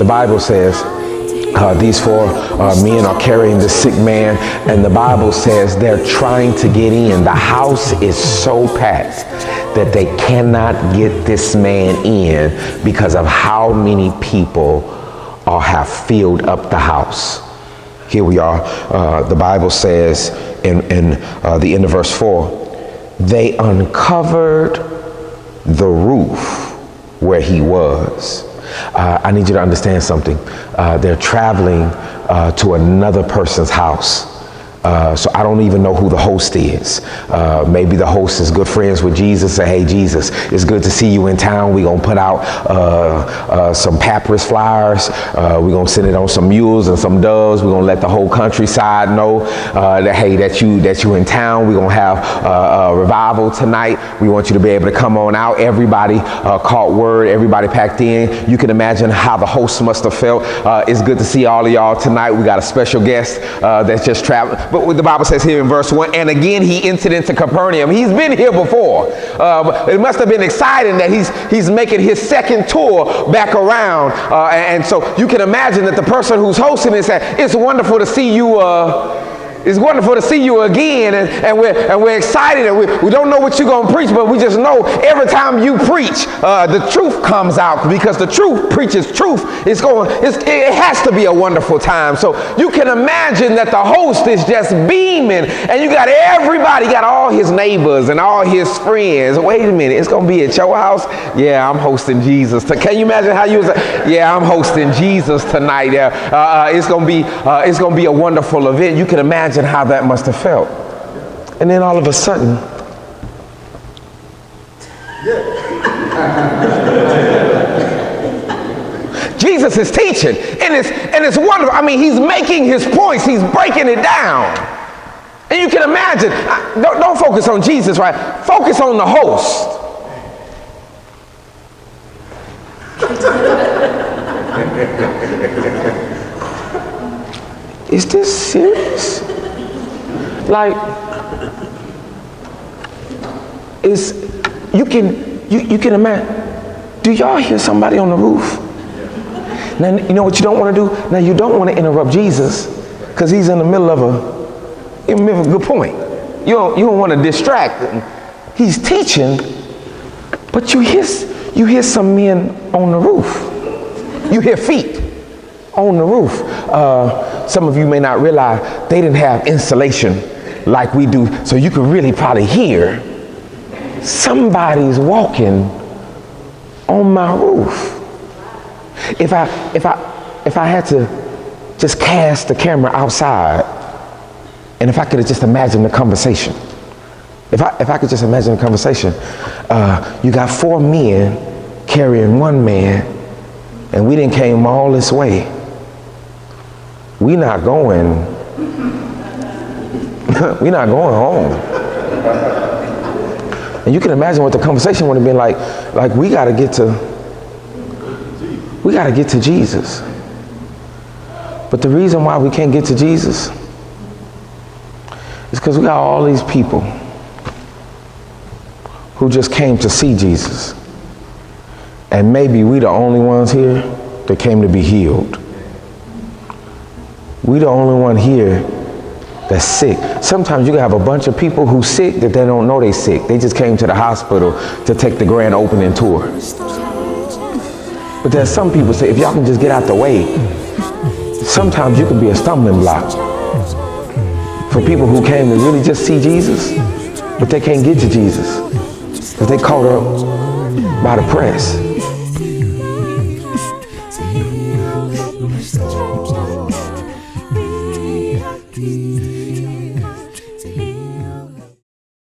The Bible says these four men are carrying the sick man, and the Bible says they're trying to get in. The house is so packed that they cannot get this man in because of how many people have filled up the house. Here we are. The Bible says in the end of verse 4, they uncovered the roof where he was. I need you to understand something. They're traveling to another person's house. So I don't even know who the host is. Maybe the host is good friends with Jesus. Say, hey, Jesus, it's good to see you in town. We're going to put out some papyrus flyers. We're going to send it on some mules and some doves. We're going to let the whole countryside know that, hey, that you in town. We're going to have a revival tonight. We want you to be able to come on out. Everybody caught word. Everybody packed in. You can imagine how the host must have felt. It's good to see all of y'all tonight. We got a special guest that's just traveling. But what the Bible says here in verse 1, and again he entered into Capernaum. He's been here before. It must have been exciting that he's making his second tour back around. And so you can imagine that the person who's hosting it said, it's wonderful to see you. It's wonderful to see you again, and we're excited, and we don't know what you're going to preach, but we just know every time you preach, the truth comes out, because the truth preaches truth. It has to be a wonderful time. So you can imagine that the host is just beaming, and you got everybody, got all his neighbors and all his friends. Wait a minute, it's going to be at your house? Yeah, I'm hosting Jesus. Can you imagine how you was? Yeah, I'm hosting Jesus tonight. It's going to be a wonderful event. You can imagine how that must have felt. And then all of a sudden, Jesus is teaching, and it's wonderful. I mean, he's making his points, he's breaking it down. And you can imagine, don't focus on Jesus, right? Focus on the host. Is this serious? Like, you can imagine. Do y'all hear somebody on the roof? Now, you know what you don't want to do? Now, you don't want to interrupt Jesus, because he's in the middle of a good point. You don't want to distract him. He's teaching, but you hear some men on the roof. You hear feet on the roof. Some of you may not realize they didn't have insulation like we do, so you can really probably hear somebody's walking on my roof. If I had to just cast the camera outside, and if I could have just imagined the conversation, if I could just imagine the conversation, you got four men carrying one man, and we didn't came all this way. We're not going home. And you can imagine what the conversation would have been like. Like, we got to get to Jesus. But the reason why we can't get to Jesus is because we got all these people who just came to see Jesus. And maybe we the only ones here that came to be healed. We the only one here that's sick. Sometimes you can have a bunch of people who sick that they don't know they sick. They just came to the hospital to take the grand opening tour. But there's some people say, if y'all can just get out the way, sometimes you can be a stumbling block for people who came to really just see Jesus, but they can't get to Jesus because they caught up by the press.